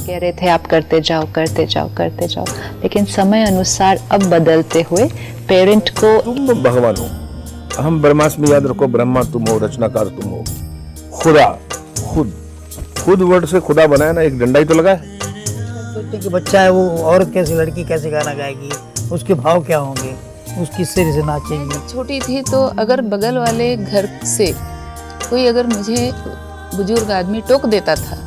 कह रहे थे आप करते जाओ करते जाओ करते जाओ, लेकिन समय अनुसार अब बदलते हुए पेरेंट को तुम भगवान हो, हम ब्रह्मास्मि याद रखो, ब्रह्मा तुम हो, रचनाकार तुम हो, खुदा खुद वर्ड से खुदा बनाया ना, एक डंडा ही तो लगा है। सोचते कि बच्चा है वो औरत कैसे, लड़की कैसे गाना गाएगी, उसके भाव क्या होंगे, उस किस तरह से नाचेंगी। छोटी थी तो अगर बगल वाले घर से कोई अगर मुझे बुजुर्ग आदमी टोक देता था,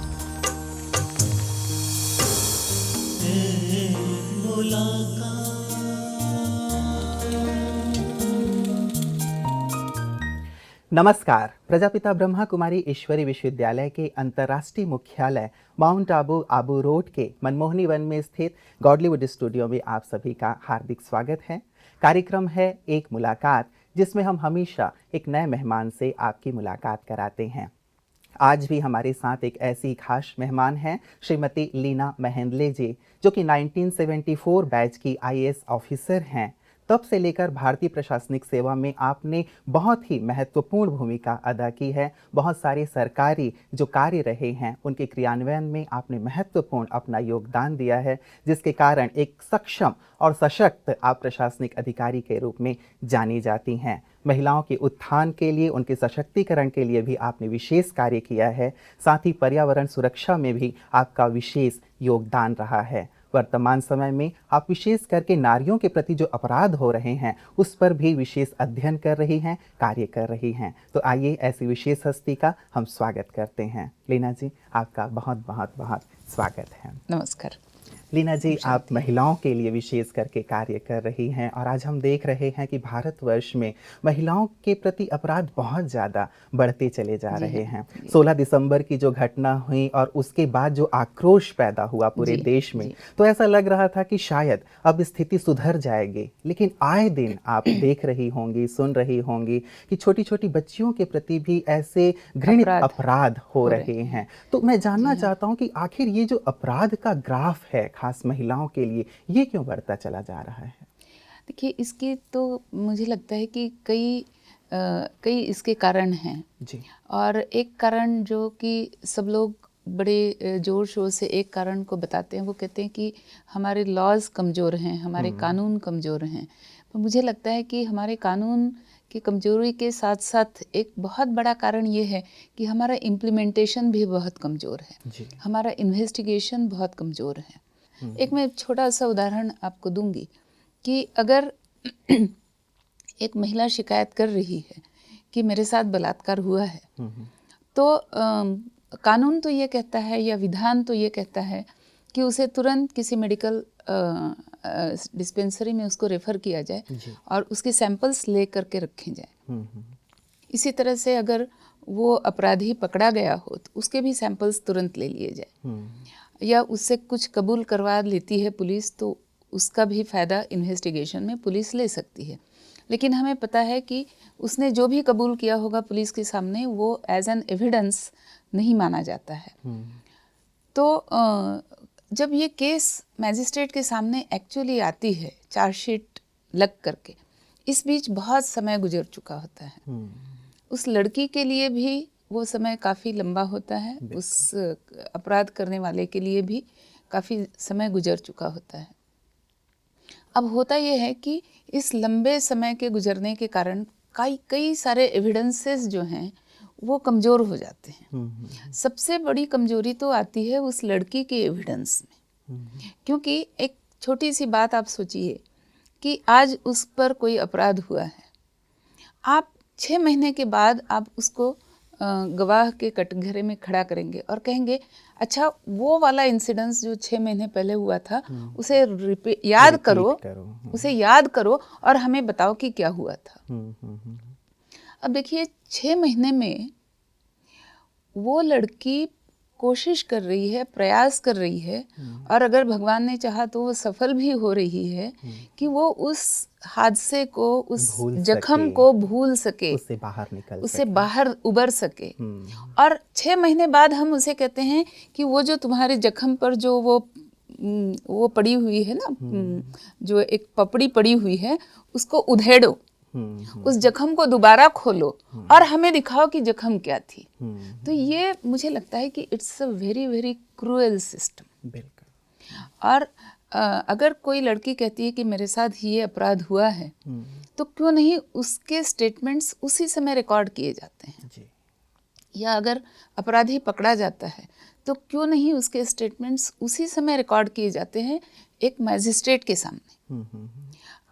नमस्कार। प्रजापिता ब्रह्मा कुमारी ईश्वरी विश्वविद्यालय के अंतर्राष्ट्रीय मुख्यालय माउंट आबू रोड के मनमोहनी वन में स्थित गॉडलीवुड स्टूडियो में आप सभी का हार्दिक स्वागत है। कार्यक्रम है एक मुलाकात, जिसमें हम हमेशा एक नए मेहमान से आपकी मुलाकात कराते हैं। आज भी हमारे साथ एक ऐसी खास मेहमान हैं, श्रीमती लीना महेंद्ले जी, जो कि 1974 बैच की आईएएस ऑफिसर हैं। तब से लेकर भारतीय प्रशासनिक सेवा में आपने बहुत ही महत्वपूर्ण भूमिका अदा की है। बहुत सारे सरकारी जो कार्य रहे हैं उनके क्रियान्वयन में आपने महत्वपूर्ण अपना योगदान दिया है, जिसके कारण एक सक्षम और सशक्त आप प्रशासनिक अधिकारी के रूप में जानी जाती हैं। महिलाओं के उत्थान के लिए, उनके सशक्तिकरण के लिए भी आपने विशेष कार्य किया है। साथ ही पर्यावरण सुरक्षा में भी आपका विशेष योगदान रहा है। वर्तमान समय में आप विशेष करके नारियों के प्रति जो अपराध हो रहे हैं उस पर भी विशेष अध्ययन कर रही हैं, कार्य कर रही हैं। तो आइए ऐसी विशेष हस्ती का हम स्वागत करते हैं। लीना जी, आपका बहुत बहुत बहुत स्वागत है। नमस्कार। लीना जी, आप महिलाओं के लिए विशेष करके कार्य कर रही हैं और आज हम देख रहे हैं कि भारतवर्ष में महिलाओं के प्रति अपराध बहुत ज़्यादा बढ़ते चले जा रहे हैं। 16 दिसंबर की जो घटना हुई और उसके बाद जो आक्रोश पैदा हुआ पूरे देश में, तो ऐसा लग रहा था कि शायद अब स्थिति सुधर जाएगी, लेकिन आए दिन आप देख रही होंगी, सुन रही होंगी कि छोटी छोटी बच्चियों के प्रति भी ऐसे घृणित अपराध हो रहे हैं। तो मैं जानना चाहता हूँ कि आखिर ये जो अपराध का ग्राफ है खास महिलाओं के लिए, ये क्यों बढ़ता चला जा रहा है? देखिए, इसकी तो मुझे लगता है कि कई इसके कारण हैं जी। और एक कारण जो कि सब लोग बड़े ज़ोर शोर से एक कारण को बताते हैं, वो कहते हैं कि हमारे लॉज कमज़ोर हैं, हमारे कानून कमज़ोर हैं। तो मुझे लगता है कि हमारे कानून की कमज़ोरी के साथ साथ एक बहुत बड़ा कारण ये है कि हमारा इम्प्लीमेंटेशन भी बहुत कमज़ोर है, हमारा इन्वेस्टिगेशन बहुत कमज़ोर है। एक मैं छोटा सा उदाहरण आपको दूंगी कि अगर एक महिला शिकायत कर रही है कि मेरे साथ बलात्कार हुआ है, तो कानून तो ये कहता है या विधान तो ये कहता है कि उसे तुरंत किसी मेडिकल डिस्पेंसरी में उसको रेफ़र किया जाए और उसके सैंपल्स ले करके रखे जाए। इसी तरह से अगर वो अपराधी पकड़ा गया हो तो उसके भी सैंपल्स तुरंत ले लिए जाए, या उससे कुछ कबूल करवा लेती है पुलिस तो उसका भी फ़ायदा इन्वेस्टिगेशन में पुलिस ले सकती है। लेकिन हमें पता है कि उसने जो भी कबूल किया होगा पुलिस के सामने, वो एज एन एविडेंस नहीं माना जाता है। तो जब ये केस मैजिस्ट्रेट के सामने एक्चुअली आती है, चार्जशीट लग करके, इस बीच बहुत समय गुजर चुका होता है। उस लड़की के लिए भी वो समय काफ़ी लंबा होता है, उस अपराध करने वाले के लिए भी काफ़ी समय गुजर चुका होता है। अब होता ये है कि इस लंबे समय के गुजरने के कारण कई सारे एविडेंसेस जो हैं वो कमज़ोर हो जाते हैं। सबसे बड़ी कमज़ोरी तो आती है उस लड़की के एविडेंस में, क्योंकि एक छोटी सी बात आप सोचिए कि आज उस पर कोई अपराध हुआ है, आप 6 महीने के बाद आप उसको गवाह के कटघरे में खड़ा करेंगे और कहेंगे अच्छा वो वाला इंसिडेंस जो 6 महीने पहले हुआ था उसे याद करो, उसे याद करो और हमें बताओ कि क्या हुआ था। अब देखिए, 6 महीने में वो लड़की कोशिश कर रही है, प्रयास कर रही है, और अगर भगवान ने चाहा तो वो सफल भी हो रही है कि वो उस हादसे को, उस जख्म को भूल सके, उससे बाहर उबर सके। और 6 महीने बाद हम उसे कहते हैं कि वो जो तुम्हारे जख्म पर जो वो पड़ी हुई है ना, जो एक पपड़ी पड़ी हुई है, उसको उधेड़ो, उस जख्म को दोबारा खोलो और हमें दिखाओ कि जख्म क्या थी। तो ये मुझे लगता है कि it's a very very cruel system. बिल्कुल। और अगर कोई लड़की कहती है कि मेरे साथ ये अपराध हुआ है, तो क्यों नहीं उसके स्टेटमेंट्स उसी समय रिकॉर्ड किए जाते हैं। जी। या अगर अपराधी पकड़ा जाता है तो क्यों नहीं उसके स्टेटमेंट्स उसी समय रिकॉर्ड किए जाते हैं एक मैजिस्ट्रेट के सामने।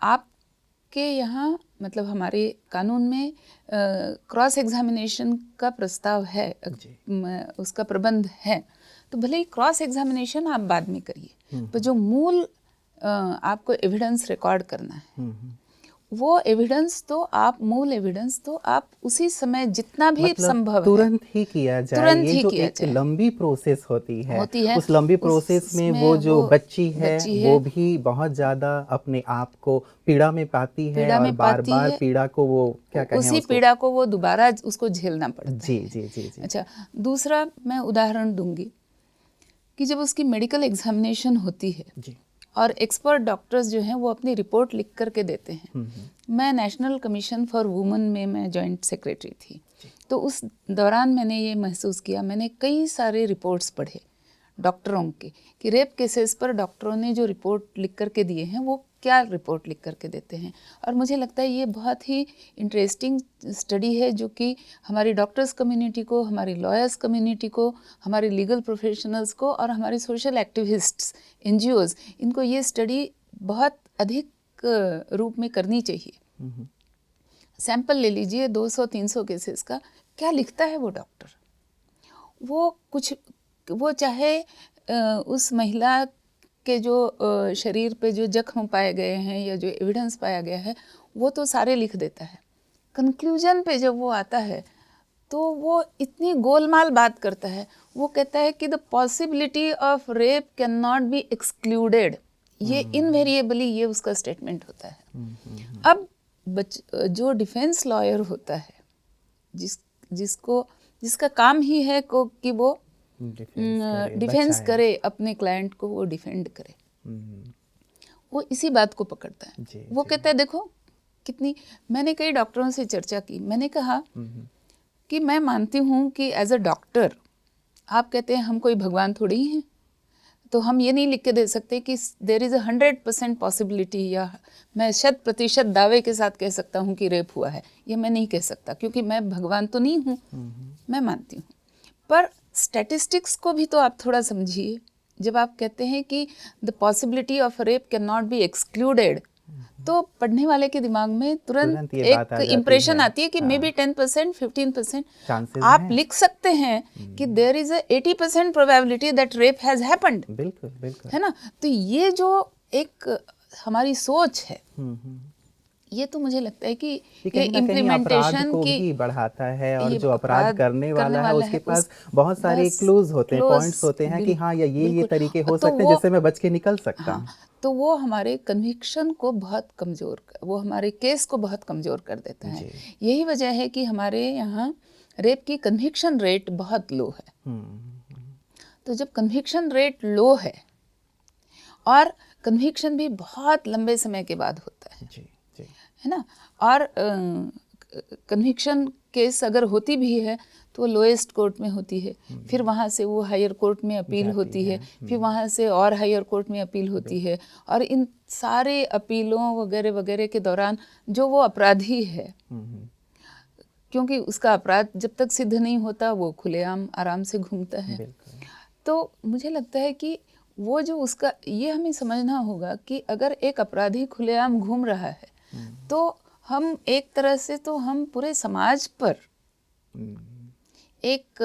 आपके यहाँ मतलब हमारे कानून में क्रॉस एग्जामिनेशन का प्रस्ताव है, उसका प्रबंध है, तो भले ही क्रॉस एग्जामिनेशन आप बाद में करिए, पर जो मूल आपको एविडेंस रिकॉर्ड करना है वो एविडेंस तो आप मूल एविडेंस तो आप उसी समय जितना भी मतलब संभव है तुरंत ही किया जाए। तुरंत ये ही जो किया एक जाए। लंबी प्रोसेस होती है उस लंबी प्रोसेस में उसमें वो जो वो बच्ची है बच्ची है, वो भी बहुत ज्यादा अपने आप को पीड़ा में पाती है पीड़ा और में बार पाती बार है, पीड़ा को वो क्या कहें उसी उसको। पीड़ा को वो दोबारा उसको झेलना पड़ता है। जी जी जी जी। अच्छा, दूसरा मैं उदाहरण दूंगी कि जब उसकी मेडिकल एग्जामिनेशन होती है जी। और एक्सपर्ट डॉक्टर्स जो हैं वो अपनी रिपोर्ट लिख करके देते हैं। मैं नेशनल कमीशन फॉर वुमेन में मैं जॉइंट सेक्रेटरी थी, तो उस दौरान मैंने ये महसूस किया, मैंने कई सारे रिपोर्ट्स पढ़े डॉक्टरों के कि रेप केसेस पर डॉक्टरों ने जो रिपोर्ट लिख करके दिए हैं वो क्या रिपोर्ट लिख करके देते हैं। और मुझे लगता है ये बहुत ही इंटरेस्टिंग स्टडी है जो कि हमारी डॉक्टर्स कम्युनिटी को, हमारी लॉयर्स कम्युनिटी को, हमारे लीगल प्रोफेशनल्स को और हमारे सोशल एक्टिविस्ट्स, एनजीओज़, इनको ये स्टडी बहुत अधिक रूप में करनी चाहिए। सैंपल ले लीजिए 200-300 केसेस का, क्या लिखता है वो डॉक्टर। वो चाहे उस महिला के जो शरीर पे जो जख्म पाए गए हैं या जो एविडेंस पाया गया है वो तो सारे लिख देता है, कंक्लूजन पे जब वो आता है तो वो इतनी गोलमाल बात करता है। वो कहता है कि the possibility of rape can not be excluded, ये इनवेरिएबली ये उसका स्टेटमेंट होता है। अब जो डिफेंस लॉयर होता है जिसका काम ही है कि वो डिफेंस करे, अपने क्लाइंट को वो डिफेंड करे, वो इसी बात को पकड़ता है। वो कहता है देखो कितनी, मैंने कई डॉक्टरों से चर्चा की, मैंने कहा कि मैं मानती हूँ कि एज अ डॉक्टर आप कहते हैं हम कोई भगवान थोड़ी ही हैं, तो हम ये नहीं लिख के दे सकते कि देयर इज़ 100% पॉसिबिलिटी या मैं 100% दावे के साथ कह सकता हूँ कि रेप हुआ है, ये मैं नहीं कह सकता क्योंकि मैं भगवान तो नहीं हूँ। मैं मानती हूँ, पर स्टैटिस्टिक्स को भी तो आप थोड़ा समझिए। जब आप कहते हैं कि the possibility of rape can not be excluded, तो पढ़ने वाले के दिमाग में तुरंत एक इम्प्रेशन आती है कि मे बी 10%, 15% आप लिख सकते हैं कि there is 80% probability that rape has happened. बिल्कुल बिल्कुल, है ना। तो ये जो एक हमारी सोच है ये तो मुझे लगता है कि ये इम्प्लीमेंटेशन को की भी बढ़ाता है और जो अपराध करने वाला है उसके पास बहुत सारे क्लूज होते हैं, पॉइंट्स होते हैं कि हाँ ये तरीके हो सकते हैं जिससे मैं बच के निकल सकता हूँ। तो वो हमारे कन्विक्शन को बहुत कमज़ोर, वो हमारे केस को बहुत कमज़ोर कर देता है। यही वजह है कि हमारे यहाँ रेप की कन्विक्शन रेट बहुत लो है। तो जब कन्विक्शन रेट लो है और कन्विक्शन भी बहुत लंबे समय के बाद होता है, है ना, और कन्विक्शन केस अगर होती भी है तो लोएस्ट कोर्ट में होती है, फिर वहाँ से वो हायर कोर्ट में अपील होती है, फिर वहाँ से और हायर कोर्ट में अपील होती है, और इन सारे अपीलों वगैरह वगैरह के दौरान जो वो अपराधी है, क्योंकि उसका अपराध जब तक सिद्ध नहीं होता वो खुलेआम आराम से घूमता है। तो मुझे लगता है कि वो जो उसका, ये हमें समझना होगा कि अगर एक अपराधी खुलेआम घूम रहा है तो हम एक तरह से तो हम पूरे समाज पर एक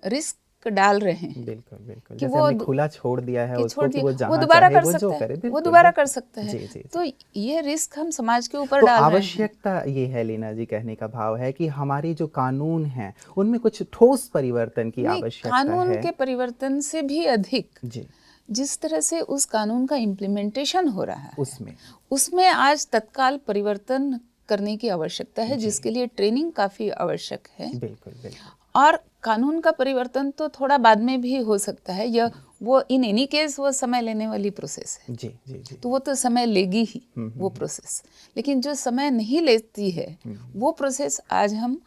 रिस्क डाल रहे हैं। बिल्कुल बिल्कुल, कि जैसे हमने खुला छोड़ दिया है उसको कि वो जहाँ दोबारा चाहे कर वो सकता जो है, करे, वो दोबारा कर सकता है। जी, जी। तो ये रिस्क हम समाज के ऊपर तो डाल रहे हैं। आवश्यकता ये है लीना जी, कहने का भाव है कि हमारी जो कानून है उनमें कुछ ठोस परिवर्तन की आवश्यकता है। कानून के परिवर्तन से भी अधिक जी, जिस तरह से उस कानून का इम्प्लीमेंटेशन हो रहा है उसमें आज तत्काल परिवर्तन करने की आवश्यकता है, जिसके लिए ट्रेनिंग काफ़ी आवश्यक है। बिल्कुल बिल्कुल। और कानून का परिवर्तन तो थोड़ा बाद में भी हो सकता है, या वो इन एनी केस वो समय लेने वाली प्रोसेस है। जी जी जी। तो वो तो समय लेगी ही वो प्रोसेस, लेकिन जो समय नहीं लेती है वो प्रोसेस आज हम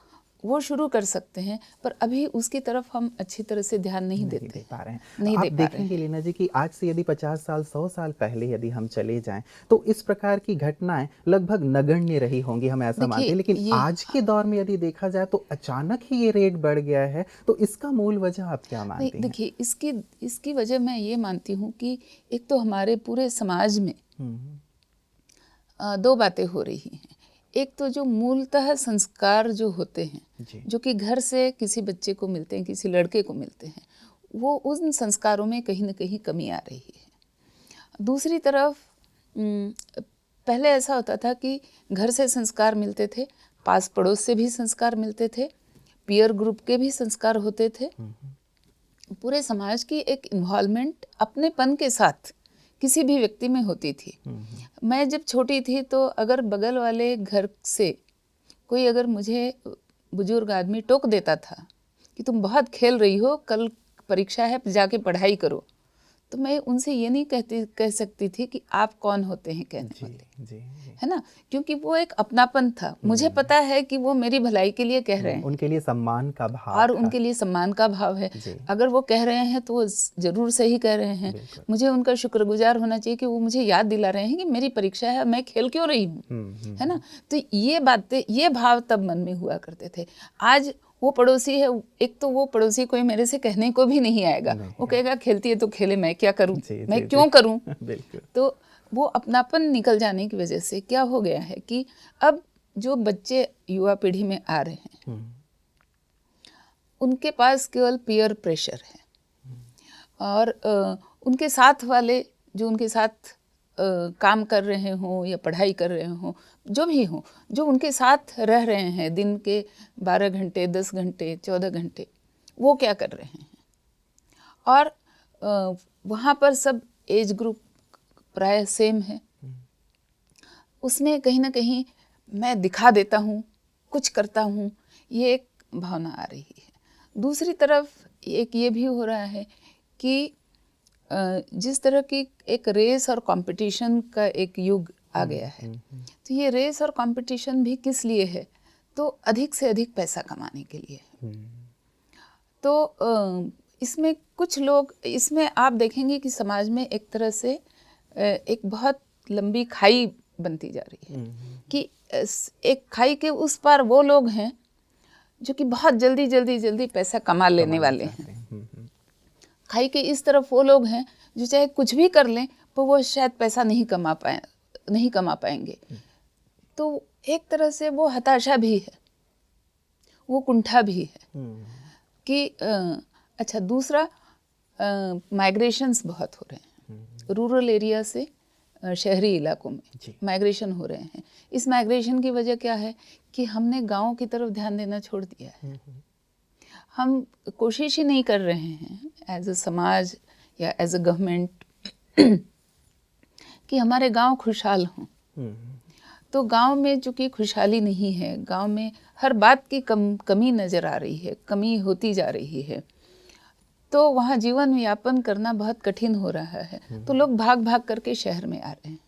वो शुरू कर सकते हैं, पर अभी उसकी तरफ हम अच्छी तरह से ध्यान नहीं दे देते। पा रहे हैं। नहीं आप दे पा रहे देखेंगे लीना जी कि आज से यदि 50 साल 100 साल पहले यदि हम चले जाएं तो इस प्रकार की घटनाएं लगभग नगण्य रही होंगी, हम ऐसा मानते हैं। लेकिन ये आज के दौर में यदि देखा जाए तो अचानक ही ये रेट बढ़ गया है, तो इसका मूल वजह आप क्या नहीं, मानती हैं? देखिए इसकी वजह मैं ये मानती हूँ कि एक तो हमारे पूरे समाज में दो बातें हो रही हैं। एक तो जो मूलतः संस्कार जो होते हैं, जी। जो कि घर से किसी बच्चे को मिलते हैं, किसी लड़के को मिलते हैं, वो उन संस्कारों में कहीं ना कहीं कमी आ रही है। दूसरी तरफ पहले ऐसा होता था कि घर से संस्कार मिलते थे, पास पड़ोस से भी संस्कार मिलते थे, पीयर ग्रुप के भी संस्कार होते थे। पूरे समाज की एक इन्वॉल्वमेंट अपनेपन के साथ किसी भी व्यक्ति में होती थी। मैं जब छोटी थी तो अगर बगल वाले घर से कोई अगर मुझे बुजुर्ग आदमी टोक देता था कि तुम बहुत खेल रही हो, कल परीक्षा है, जाके पढ़ाई करो, तो मैं उनसे ये नहीं कह सकती थी कि आप कौन होते हैं कहने वाले, जी, है ना, क्योंकि वो एक अपनापन था। मुझे पता है कि वो मेरी भलाई के लिए कह रहे हैं, उनके लिए सम्मान का भाव और था। उनके लिए सम्मान का भाव है। जी। अगर वो कह रहे हैं तो वो जरूर सही कह रहे हैं। मुझे उनका शुक्रगुजार होना चाहिए कि वो मुझे याद दिला रहे हैं कि मेरी परीक्षा है, मैं खेल क्यों रही हूँ, है ना। तो ये बातें, ये भाव तब मन में हुआ करते थे। आज वो पड़ोसी है, एक तो वो पड़ोसी कोई मेरे से कहने को भी नहीं आएगा, वो कहेगा खेलती है तो खेले, मैं क्या करूं, मैं क्यों करूं। बिल्कुल। तो वो अपनापन निकल जाने की वजह से क्या हो गया है कि अब जो बच्चे युवा पीढ़ी में आ रहे हैं उनके पास केवल पीयर प्रेशर है, और उनके साथ वाले जो उनके साथ काम कर रहे हों या पढ़ाई कर रहे हों, जो भी हों, जो उनके साथ रह रहे हैं दिन के 12 घंटे, 10 घंटे, 14 घंटे, वो क्या कर रहे हैं। और वहाँ पर सब एज ग्रुप प्राय सेम है। उसमें कहीं ना कहीं मैं दिखा देता हूँ, कुछ करता हूँ, ये एक भावना आ रही है। दूसरी तरफ एक ये भी हो रहा है कि जिस तरह की एक रेस और कंपटीशन का एक युग आ गया है, तो ये रेस और कंपटीशन भी किस लिए है, तो अधिक से अधिक पैसा कमाने के लिए है। तो इसमें कुछ लोग, इसमें आप देखेंगे कि समाज में एक तरह से एक बहुत लंबी खाई बनती जा रही है कि एक खाई के उस पार वो लोग हैं जो कि बहुत जल्दी पैसा कमा लेने वाले हैं। खाई के इस तरफ वो लोग हैं जो चाहे कुछ भी कर लें पर वो शायद पैसा नहीं कमा पाएंगे। तो एक तरह से वो हताशा भी है, वो कुंठा भी है कि अच्छा। दूसरा, माइग्रेशंस बहुत हो रहे हैं रूरल एरिया से शहरी इलाकों में, माइग्रेशन हो रहे हैं। इस माइग्रेशन की वजह क्या है कि हमने गाँव की तरफ ध्यान देना छोड़ दिया है। हम कोशिश ही नहीं कर रहे हैं एज अ समाज या एज अ गवर्नमेंट कि हमारे गांव खुशहाल हों। तो गांव में चूँकि खुशहाली नहीं है, गांव में हर बात की कमी नज़र आ रही है, कमी होती जा रही है, तो वहाँ जीवन यापन करना बहुत कठिन हो रहा है। तो लोग भाग भाग करके शहर में आ रहे हैं।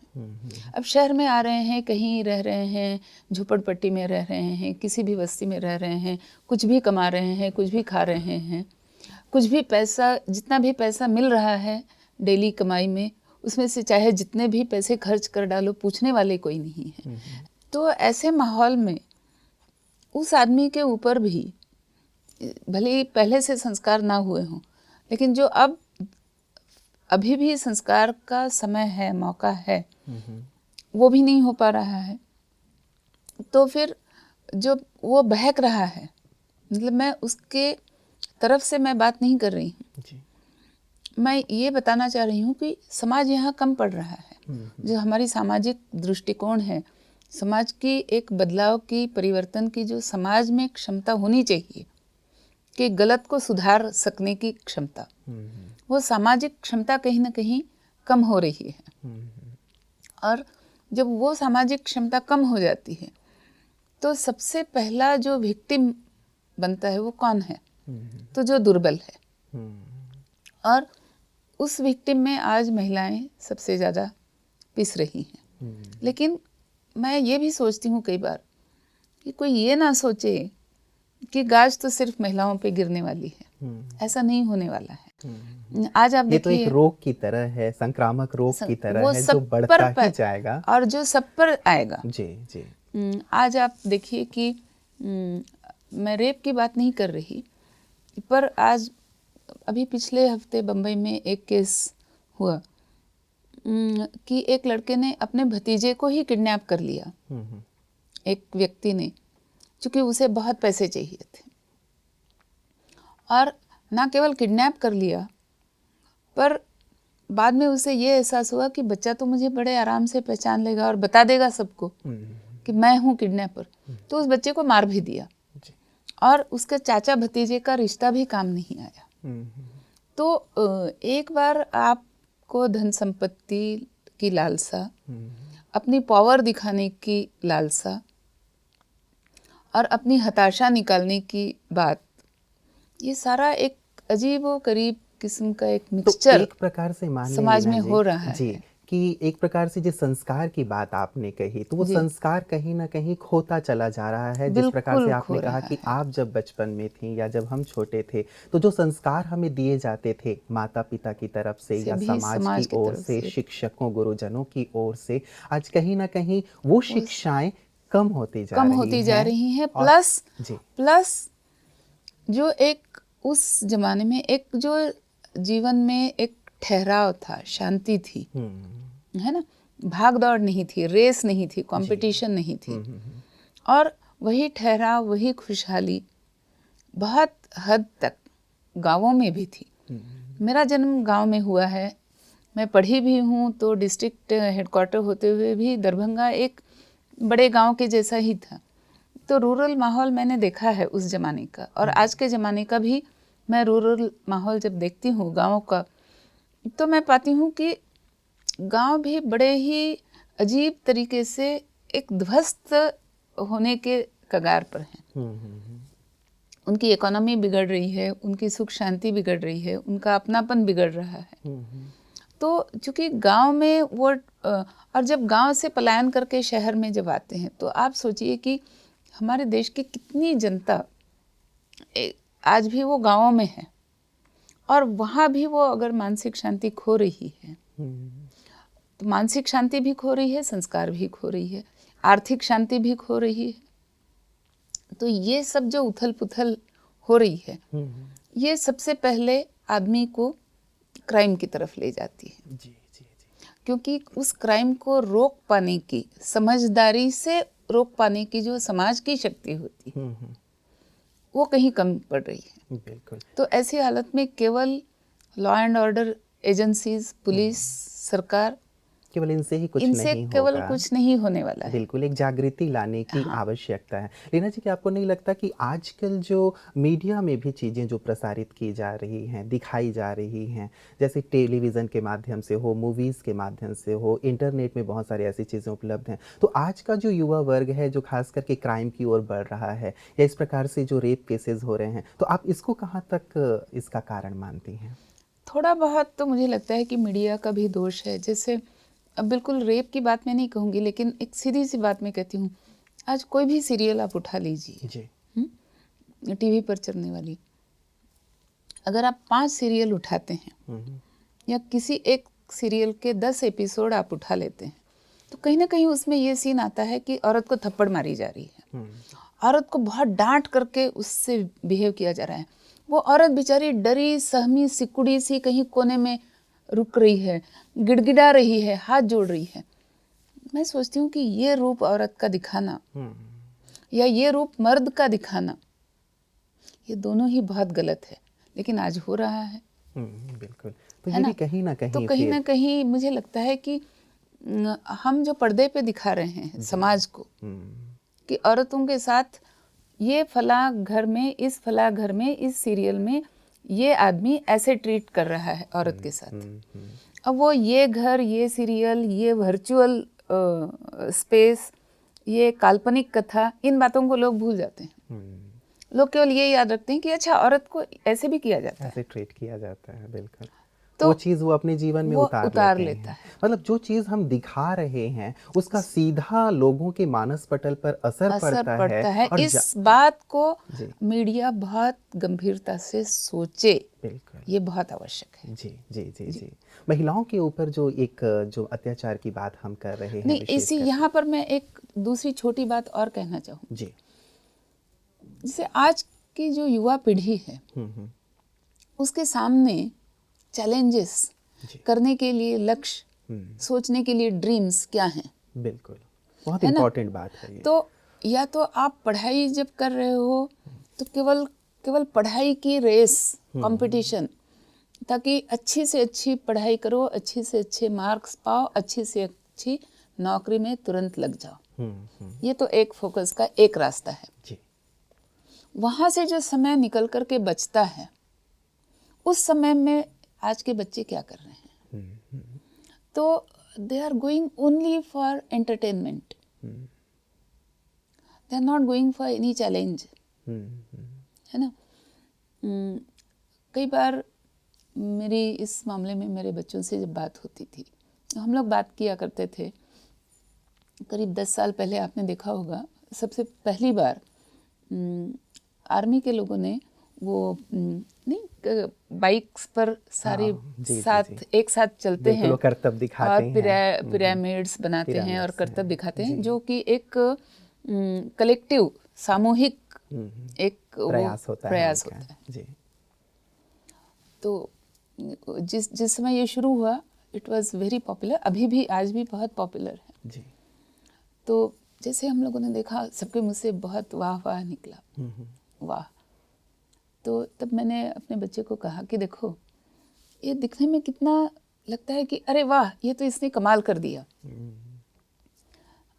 अब शहर में आ रहे हैं, कहीं रह रहे हैं, झोपड़पट्टी में रह रहे हैं, किसी भी बस्ती में रह रहे हैं, कुछ भी कमा रहे हैं, कुछ भी खा रहे हैं, कुछ भी पैसा, जितना भी पैसा मिल रहा है डेली कमाई में, उसमें से चाहे जितने भी पैसे खर्च कर डालो, पूछने वाले कोई नहीं है। तो ऐसे माहौल में उस आदमी के ऊपर भी भले ही पहले से संस्कार ना हुए हों, लेकिन जो अब अभी भी संस्कार का समय है, मौका है, वो भी नहीं हो पा रहा है। तो फिर जो वो बहक रहा है, मतलब मैं उसके तरफ से मैं बात नहीं कर रही हूँ, मैं ये बताना चाह रही हूँ कि समाज यहाँ कम पड़ रहा है। जो हमारी सामाजिक दृष्टिकोण है, समाज की एक बदलाव की, परिवर्तन की जो समाज में क्षमता होनी चाहिए कि गलत को सुधार सकने की क्षमता, वो सामाजिक क्षमता कहीं ना कहीं कम हो रही है। और जब वो सामाजिक क्षमता कम हो जाती है तो सबसे पहला जो विक्टिम बनता है वो कौन है, तो जो दुर्बल है। और उस विक्टिम में आज महिलाएं सबसे ज़्यादा पिस रही हैं। लेकिन मैं ये भी सोचती हूँ कई बार कि कोई ये ना सोचे कि गाज तो सिर्फ महिलाओं पे गिरने वाली है, ऐसा नहीं होने वाला है। आज आप ये तो देखिए एक रोग की तरह है, संक्रामक रोग की तरह वो है जो सब बढ़ता पर ही जाएगा। और जो सब पर आएगा। जी जी। आज आप देखिए कि मैं रेप की बात नहीं कर रही, पर आज अभी पिछले हफ्ते बम्बई में एक केस हुआ कि एक लड़के ने अपने भतीजे को ही किडनैप कर लिया, एक व्यक्ति ने, क्योंकि उसे बहुत पैसे चाहिए थे। और ना केवल किडनैप कर लिया, पर बाद में उसे ये एहसास हुआ कि बच्चा तो मुझे बड़े आराम से पहचान लेगा और बता देगा सबको कि मैं हूँ किडनैपर, तो उस बच्चे को मार भी दिया। और उसके चाचा भतीजे का रिश्ता भी काम नहीं आया। तो एक बार आपको धन संपत्ति की लालसा, अपनी पावर दिखाने की लालसा और अपनी हताशा निकालने की बात, ये सारा एक अजीबो करीब किस्म का एक तो मिक्सचर एक प्रकार से मान लें समाज लीना में जी, हो रहा जी, है कि एक प्रकार से जिस संस्कार की बात आपने कही, तो वो जी। संस्कार कहीं ना कहीं खोता चला जा रहा है। जिस प्रकार से बिल्कुल आपने खो कहा रहा कि है। आप जब बचपन में थी या जब हम छोटे थे, तो जो संस्कार हमें दिए जाते थे माता पिता की तरफ से या भी समाज समाज की की ओर तरफ से, से। शिक्षकों गुरुजनों की ओर से, आज कहीं ना कहीं वो शिक्षाएं कम होती जा कम रही होती जा हैं। रही हैं। और- जी प्लस जो एक उस जमाने में एक जो जीवन में एक ठहराव था, शांति थी, है ना, भाग दौड़ नहीं थी, रेस नहीं थी, कंपटीशन नहीं थी, और वही ठहराव, वही खुशहाली बहुत हद तक गांवों में भी थी। मेरा जन्म गांव में हुआ है, मैं पढ़ी भी हूँ, तो डिस्ट्रिक्ट हेडक्वार्टर होते हुए भी दरभंगा एक बड़े गांव के जैसा ही था। तो रूरल माहौल मैंने देखा है उस ज़माने का, और आज के ज़माने का भी मैं रूरल माहौल जब देखती हूँ गाँव का, तो मैं पाती हूँ कि गांव भी बड़े ही अजीब तरीके से एक ध्वस्त होने के कगार पर हैं। उनकी इकोनॉमी बिगड़ रही है, उनकी सुख शांति बिगड़ रही है, उनका अपनापन बिगड़ रहा है। तो चूंकि गांव में वो और जब गांव से पलायन करके शहर में जब आते हैं, तो आप सोचिए कि हमारे देश की कितनी जनता आज भी वो गांवों में है, और वहाँ भी वो अगर मानसिक शांति खो रही है, तो मानसिक शांति भी खो रही है, संस्कार भी खो रही है, आर्थिक शांति भी खो रही है। तो ये सब जो उथल पुथल हो रही है, ये सबसे पहले आदमी को क्राइम की तरफ ले जाती है। जी जी जी। क्योंकि उस क्राइम को रोक पाने की, समझदारी से रोक पाने की जो समाज की शक्ति होती है, वो कहीं कम पड़ रही है। बिल्कुल। तो ऐसी हालत में केवल law and order agencies, police, सरकार, केवल इनसे ही कुछ इनसे नहीं केवल होगा। कुछ नहीं होने वाला है। बिल्कुल, एक जागृति लाने की आवश्यकता है। लीना जी, क्या आपको नहीं लगता कि आजकल जो मीडिया में भी चीज़ें जो प्रसारित की जा रही हैं, दिखाई जा रही हैं, जैसे टेलीविज़न के माध्यम से हो, मूवीज़ के माध्यम से हो, इंटरनेट में बहुत सारी ऐसी चीज़ें उपलब्ध हैं, तो आज का जो युवा वर्ग है जो खास करके क्राइम की ओर बढ़ रहा है, या इस प्रकार से जो रेप केसेस हो रहे हैं, तो आप इसको कहाँ तक इसका कारण मानती हैं? थोड़ा बहुत तो मुझे लगता है कि मीडिया का भी दोष है। जैसे अब बिल्कुल रेप की बात मैं नहीं कहूँगी, लेकिन एक सीधी सी बात मैं कहती हूँ, आज कोई भी सीरियल आप उठा लीजिए, जी। टीवी पर चलने वाली, अगर आप 5 सीरियल उठाते हैं या किसी एक सीरियल के 10 एपिसोड आप उठा लेते हैं, तो कहीं ना कहीं उसमें ये सीन आता है कि औरत को थप्पड़ मारी जा रही है, औरत को बहुत डांट करके उससे बिहेव किया जा रहा है। वो औरत बेचारी डरी सहमी सिकुड़ी सी कहीं कोने में रुक रही है, गिड़गिड़ा रही है, हाथ जोड़ रही है। मैं सोचती हूँ कि ये रूप औरत का दिखाना या ये रूप मर्द का दिखाना, ये दोनों ही बहुत गलत है, लेकिन आज हो रहा है। बिल्कुल। तो है ये ना? भी कहीं ना कहीं तो कहीं ना कहीं मुझे लगता है कि हम जो पर्दे पे दिखा रहे हैं समाज को कि औरतों के साथ ये फला घर में, इस फला घर में, इस सीरियल में ये आदमी ऐसे ट्रीट कर रहा है औरत के साथ। अब वो ये घर, ये सीरियल, ये वर्चुअल स्पेस, ये काल्पनिक कथा, इन बातों को लोग भूल जाते हैं। लोग केवल ये याद रखते हैं कि अच्छा औरत को ऐसे भी किया जाता है, ऐसे ट्रीट किया जाता है। बिल्कुल। तो वो चीज वो अपने जीवन में वो उतार उतार लेते लेता हैं। मतलब जो चीज हम दिखा रहे हैं उसका सीधा लोगों के मानस पटल पर असर पड़ता है और इस बात को जी। मीडिया बहुत गंभीरता से सोचे, बिल्कुल ये बहुत आवश्यक है। जी जी जी जी। महिलाओं के ऊपर जो अत्याचार की बात हम कर रहे हैं नहीं, विशेष इसी करके। यहाँ पर मैं एक दूसरी छोटी बात और कहना चाहूँ। जी। जैसे आज की जो युवा पीढ़ी है उसके सामने चैलेंजेस जी। करने के लिए लक्ष्य, सोचने के लिए ड्रीम्स क्या हैं, बिल्कुल बहुत है ना? इम्पोर्टेंट बात है ये। तो या तो आप पढ़ाई जब कर रहे हो तो केवल पढ़ाई की रेस, कंपटीशन, ताकि अच्छी से अच्छी पढ़ाई करो, अच्छी से अच्छे मार्क्स पाओ, अच्छी से अच्छी नौकरी में तुरंत लग जाओ। ये तो एक फोकस का एक रास्ता है। जी। वहाँ से जो समय निकल कर के बचता है, उस समय में आज के बच्चे क्या कर रहे हैं? तो they are going only for entertainment, they are not going for any challenge, है ना? कई बार मेरी इस मामले में मेरे बच्चों से जब बात होती थी, हम लोग बात किया करते थे। करीब 10 साल पहले आपने देखा होगा, सबसे पहली बार आर्मी के लोगों ने वो नहीं बाइक्स पर सारे जी, साथ जी। एक साथ चलते बिल्कुल, हैं वो करतब दिखाते और हैं। पिरामिड्स बनाते हैं और पिरामिड्स करतब हैं, दिखाते हैं, जी। जो कि एक कलेक्टिव, सामूहिक एक वो प्रयास होता है होता उनका। है। जी। तो जिस समय ये शुरू हुआ, इट वाज वेरी पॉपुलर, अभी भी आज भी बहुत पॉपुलर है। जी। तो जैसे हम लोगों ने देखा, सबके मुँह से बहुत वाह वाह निकला, वाह। तो तब मैंने अपने बच्चे को कहा कि देखो, ये दिखने में कितना लगता है कि अरे वाह, ये तो इसने कमाल कर दिया,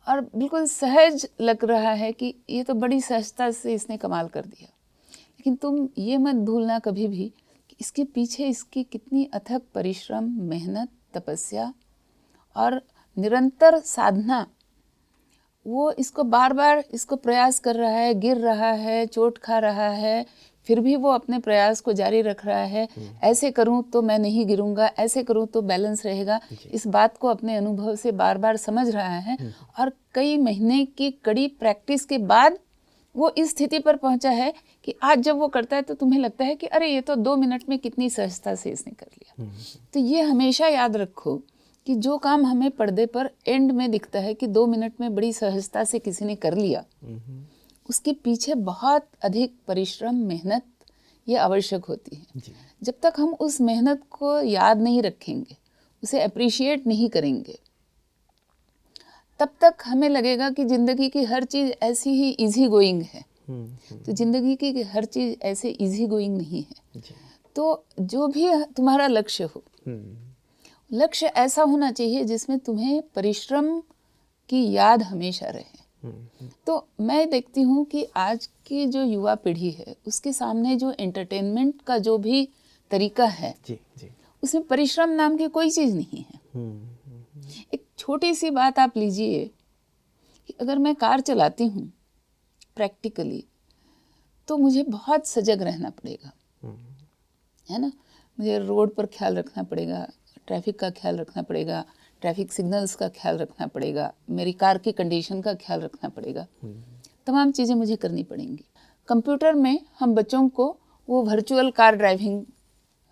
और बिल्कुल सहज लग रहा है कि ये तो बड़ी सहजता से इसने कमाल कर दिया। लेकिन तुम ये मत भूलना कभी भी कि इसके पीछे इसकी कितनी अथक परिश्रम, मेहनत, तपस्या और निरंतर साधना। वो इसको बार बार इसको प्रयास कर रहा है, गिर रहा है, चोट खा रहा है, फिर भी वो अपने प्रयास को जारी रख रहा है। ऐसे करूं तो मैं नहीं गिरूंगा, ऐसे करूं तो बैलेंस रहेगा। इस बात को अपने अनुभव से बार बार समझ रहा है, और कई महीने की कड़ी प्रैक्टिस के बाद वो इस स्थिति पर पहुंचा है कि आज जब वो करता है तो तुम्हें लगता है कि अरे ये तो 2 मिनट में कितनी सहजता से इसने कर लिया। तो ये हमेशा याद रखो कि जो काम हमें पर्दे पर एंड में दिखता है कि 2 मिनट में बड़ी सहजता से किसी ने कर लिया, उसके पीछे बहुत अधिक परिश्रम, मेहनत ये आवश्यक होती है। जब तक हम उस मेहनत को याद नहीं रखेंगे, उसे अप्रिशिएट नहीं करेंगे, तब तक हमें लगेगा कि ज़िंदगी की हर चीज़ ऐसी ही इजी गोइंग है। तो ज़िंदगी की हर चीज़ ऐसे इजी गोइंग नहीं है। तो जो भी तुम्हारा लक्ष्य हो, लक्ष्य ऐसा होना चाहिए जिसमें तुम्हें परिश्रम की याद हमेशा रहे। तो मैं देखती हूँ कि आज की जो युवा पीढ़ी है, उसके सामने जो एंटरटेनमेंट का जो भी तरीका है, जी, जी। उसमें परिश्रम नाम की कोई चीज़ नहीं है। एक छोटी सी बात आप लीजिए कि अगर मैं कार चलाती हूँ प्रैक्टिकली, तो मुझे बहुत सजग रहना पड़ेगा, है ना? मुझे रोड पर ख्याल रखना पड़ेगा, ट्रैफिक का ख्याल रखना पड़ेगा, ट्रैफिक सिग्नल्स का ख्याल रखना पड़ेगा, मेरी कार की कंडीशन का ख्याल रखना पड़ेगा। तमाम चीज़ें मुझे करनी पड़ेंगी। कंप्यूटर में हम बच्चों को वो वर्चुअल कार ड्राइविंग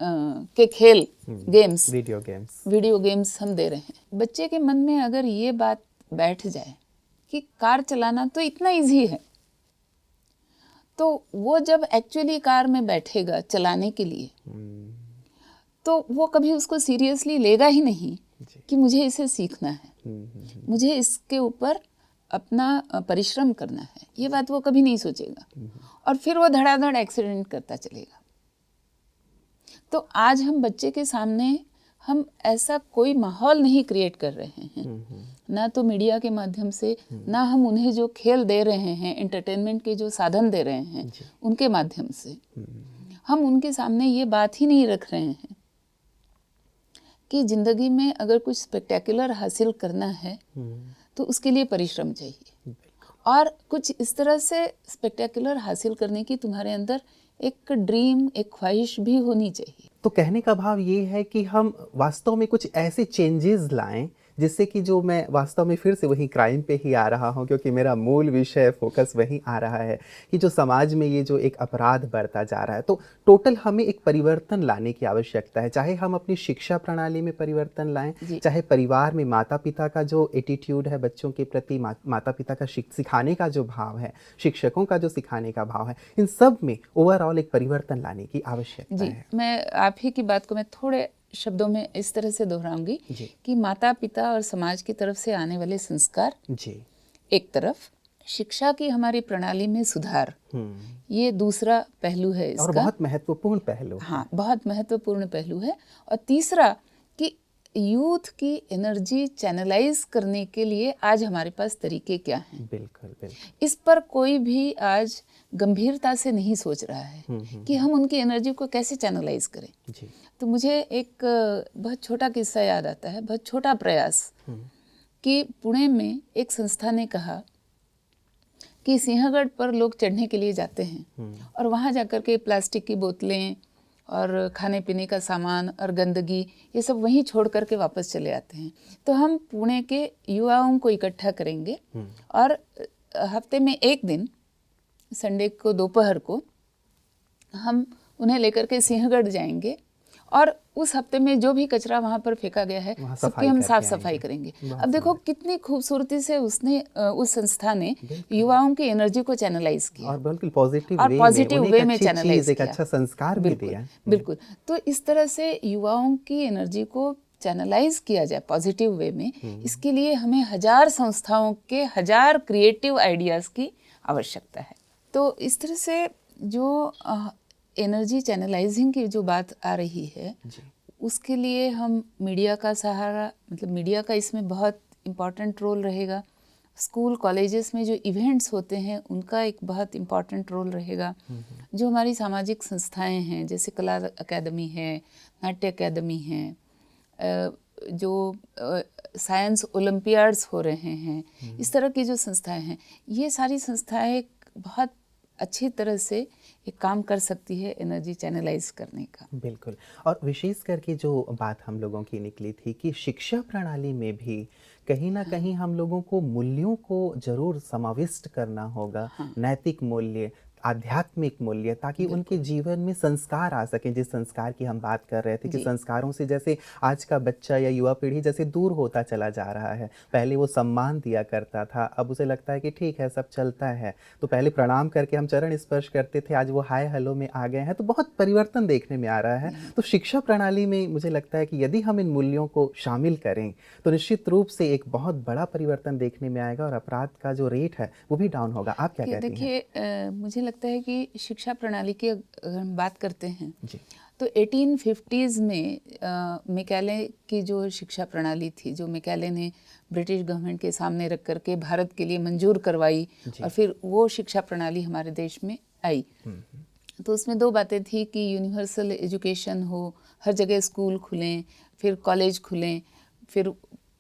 के खेल, गेम्स, वीडियो गेम्स हम दे रहे हैं। बच्चे के मन में अगर ये बात बैठ जाए कि कार चलाना तो इतना इजी है, तो वो जब एक्चुअली कार में बैठेगा चलाने के लिए, तो वो कभी उसको सीरियसली लेगा ही नहीं कि मुझे इसे सीखना है, मुझे इसके ऊपर अपना परिश्रम करना है। ये बात वो कभी नहीं सोचेगा, और फिर वो धड़ाधड़ एक्सीडेंट करता चलेगा। तो आज हम बच्चे के सामने हम ऐसा कोई माहौल नहीं क्रिएट कर रहे हैं, ना तो मीडिया के माध्यम से, ना हम उन्हें जो खेल दे रहे हैं, एंटरटेनमेंट के जो साधन दे रहे हैं उनके माध्यम से, हम उनके सामने ये बात ही नहीं रख रहे हैं कि ज़िंदगी में अगर कुछ स्पेक्टेकुलर हासिल करना है तो उसके लिए परिश्रम चाहिए, और कुछ इस तरह से स्पेक्टेकुलर हासिल करने की तुम्हारे अंदर एक ड्रीम, एक ख्वाहिश भी होनी चाहिए। तो कहने का भाव ये है कि हम वास्तव में कुछ ऐसे चेंजेस लाएं जिससे कि जो मैं वास्तव में फिर से वही क्राइम पे ही आ रहा हूँ, क्योंकि मेरा मूल विषय फोकस वही आ रहा है कि जो समाज में ये जो एक अपराध बढ़ता जा रहा है, तो टोटल हमें एक परिवर्तन लाने की आवश्यकता है। चाहे हम अपनी शिक्षा प्रणाली में परिवर्तन लाएं, चाहे परिवार में माता पिता का जो एटीट्यूड है बच्चों के प्रति, माता पिता का सिखाने का जो भाव है, शिक्षकों का जो सिखाने का भाव है, इन सब में ओवरऑल एक परिवर्तन लाने की आवश्यकता है। मैं आप ही की बात को मैं थोड़े शब्दों में इस तरह से दोहराऊंगी कि माता पिता और समाज की तरफ से आने वाले संस्कार एक तरफ, शिक्षा की हमारी प्रणाली में सुधार, ये दूसरा पहलू है इसका, और बहुत महत्वपूर्ण पहलू। हाँ, बहुत महत्वपूर्ण पहलू है। और तीसरा कि यूथ की एनर्जी चैनलाइज करने के लिए आज हमारे पास तरीके क्या हैं। बिल्कुल बिल्कुल। इस पर कोई भी आज गंभीरता से नहीं सोच रहा है कि हम उनकी एनर्जी को कैसे चैनलाइज करें। जी। तो मुझे एक बहुत छोटा किस्सा याद आता है, बहुत छोटा प्रयास, कि पुणे में एक संस्था ने कहा कि सिंहगढ़ पर लोग चढ़ने के लिए जाते हैं और वहाँ जाकर के प्लास्टिक की बोतलें और खाने पीने का सामान और गंदगी ये सब वहीं छोड़ करके वापस चले आते हैं। तो हम पुणे के युवाओं को इकट्ठा करेंगे और हफ्ते में एक दिन, संडे को दोपहर को, हम उन्हें लेकर के सिंहगढ़ जाएंगे और उस हफ्ते में जो भी कचरा वहाँ पर फेंका गया है सबकी हम साफ सफाई करेंगे। अब देखो कितनी खूबसूरती से उसने उस संस्था ने युवाओं की एनर्जी को चैनलाइज किया और बिल्कुल पॉजिटिव वे में चैनलाइज किया, एक अच्छा संस्कार भी दिया। बिल्कुल। तो इस तरह से युवाओं की एनर्जी को चैनलाइज किया जाए पॉजिटिव वे में, इसके लिए हमें 1000 संस्थाओं के 1000 क्रिएटिव आइडियाज की आवश्यकता है। तो इस तरह से जो एनर्जी चैनलाइजिंग की जो बात आ रही है, उसके लिए हम मीडिया का सहारा, मतलब मीडिया का इसमें बहुत इम्पॉर्टेंट रोल रहेगा। स्कूल कॉलेजेस में जो इवेंट्स होते हैं उनका एक बहुत इम्पॉर्टेंट रोल रहेगा। जो हमारी सामाजिक संस्थाएं हैं, जैसे कला अकादमी है, नाट्य अकादमी है, जो साइंस ओलंपियाड्स हो रहे हैं, इस तरह की जो संस्थाएं हैं, ये सारी संस्थाएं बहुत अच्छी तरह से एक काम कर सकती है एनर्जी चैनलाइज करने का। बिल्कुल। और विशेष करके जो बात हम लोगों की निकली थी कि शिक्षा प्रणाली में भी कहीं ना कहीं हम लोगों को मूल्यों को जरूर समाविष्ट करना होगा। नैतिक मूल्य, आध्यात्मिक मूल्य, ताकि उनके जीवन में संस्कार आ सकें। जिस संस्कार की हम बात कर रहे थे कि संस्कारों से जैसे आज का बच्चा या युवा पीढ़ी जैसे दूर होता चला जा रहा है। पहले वो सम्मान दिया करता था, अब उसे लगता है कि ठीक है सब चलता है, तो पहले प्रणाम करके हम चरण स्पर्श करते थे, आज वो हाय हेलो में आ गए हैं। तो बहुत परिवर्तन देखने में आ रहा है। तो शिक्षा प्रणाली में मुझे लगता है कि यदि हम इन मूल्यों को शामिल करें तो निश्चित रूप से एक बहुत बड़ा परिवर्तन देखने में आएगा और अपराध का जो रेट है वो भी डाउन होगा। आप क्या कहते हैं? देखिए, मुझे लगता है कि शिक्षा प्रणाली की अगर हम बात करते हैं तो 1850s में मैकाले की जो शिक्षा प्रणाली थी, जो मैकाले ने ब्रिटिश गवर्नमेंट के सामने रख करके भारत के लिए मंजूर करवाई और फिर वो शिक्षा प्रणाली हमारे देश में आई। तो उसमें 2 बातें थी कि यूनिवर्सल एजुकेशन हो, हर जगह स्कूल खुलें, फिर कॉलेज खुलें, फिर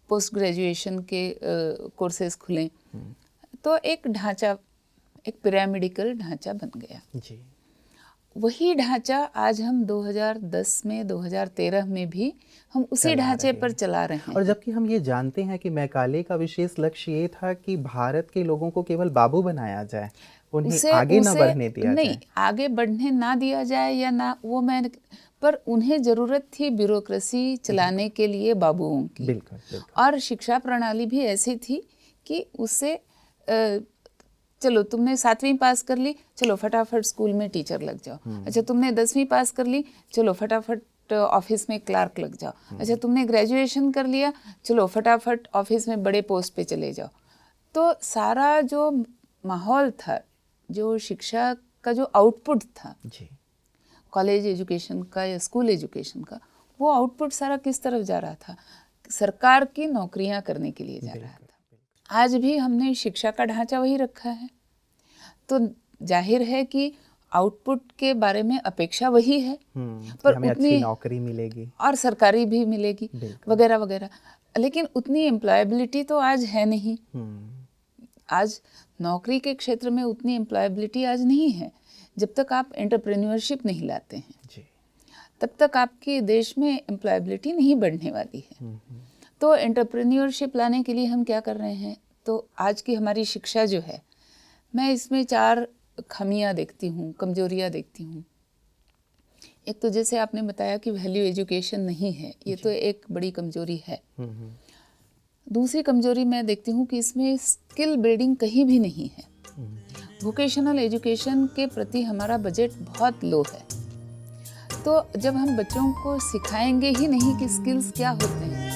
पोस्ट ग्रेजुएशन के कोर्सेज खुलें। तो एक ढांचा, एक पिरामिडिकल ढांचा बन गया। वही ढांचा आज हम 2010 में, 2013 में भी हम उसी ढांचे पर चला रहे हैं। और जबकि हम ये जानते हैं कि मैकाले का विशेष लक्ष्य ये था कि भारत के लोगों को केवल बाबू बनाया जाए, उन्हें आगे ना बढ़ने दिया जाए। नहीं, आगे बढ़ने ना दिया जाए या ना, वो मैं, पर उन्हें जरूरत थी ब्यूरोक्रेसी चलाने के लिए बाबुओं की। बिल्कुल। और शिक्षा प्रणाली भी ऐसी थी कि उससे चलो तुमने 7वीं पास कर ली, चलो फटाफट स्कूल में टीचर लग जाओ। अच्छा, तुमने 10वीं पास कर ली, चलो फटाफट ऑफिस में क्लार्क लग जाओ। अच्छा, तुमने ग्रेजुएशन कर लिया, चलो फटाफट ऑफिस में बड़े पोस्ट पे चले जाओ। तो सारा जो माहौल था, जो शिक्षा का जो आउटपुट था कॉलेज एजुकेशन का या स्कूल एजुकेशन का, वो आउटपुट सारा किस तरफ जा रहा था? सरकार की नौकरियां करने के लिए जा रहा था। आज भी हमने शिक्षा का ढांचा वही रखा है, तो जाहिर है कि आउटपुट के बारे में अपेक्षा वही है, पर हमें उतनी अच्छी नौकरी मिलेगी और सरकारी भी मिलेगी वगैरह वगैरह, लेकिन उतनी एम्प्लॉयबिलिटी तो आज है नहीं। आज नौकरी के क्षेत्र में उतनी एम्प्लॉयबिलिटी आज नहीं है जब तक आप एंटरप्रेन्योरशिप नहीं लाते हैं। तब तक आपकी देश में एम्प्लॉयबिलिटी नहीं बढ़ने वाली है। तो एंटरप्रेन्योरशिप लाने के लिए हम क्या कर रहे हैं, तो आज की हमारी शिक्षा जो है, मैं इसमें 4 खामियां देखती हूँ, कमजोरियाँ देखती हूँ। एक तो जैसे आपने बताया कि वैल्यू एजुकेशन नहीं है, ये तो एक बड़ी कमजोरी है। दूसरी कमजोरी मैं देखती हूँ कि इसमें स्किल बिल्डिंग कहीं भी नहीं है। वोकेशनल एजुकेशन के प्रति हमारा बजट बहुत लो है। तो जब हम बच्चों को सिखाएंगे ही नहीं कि स्किल्स क्या होते हैं,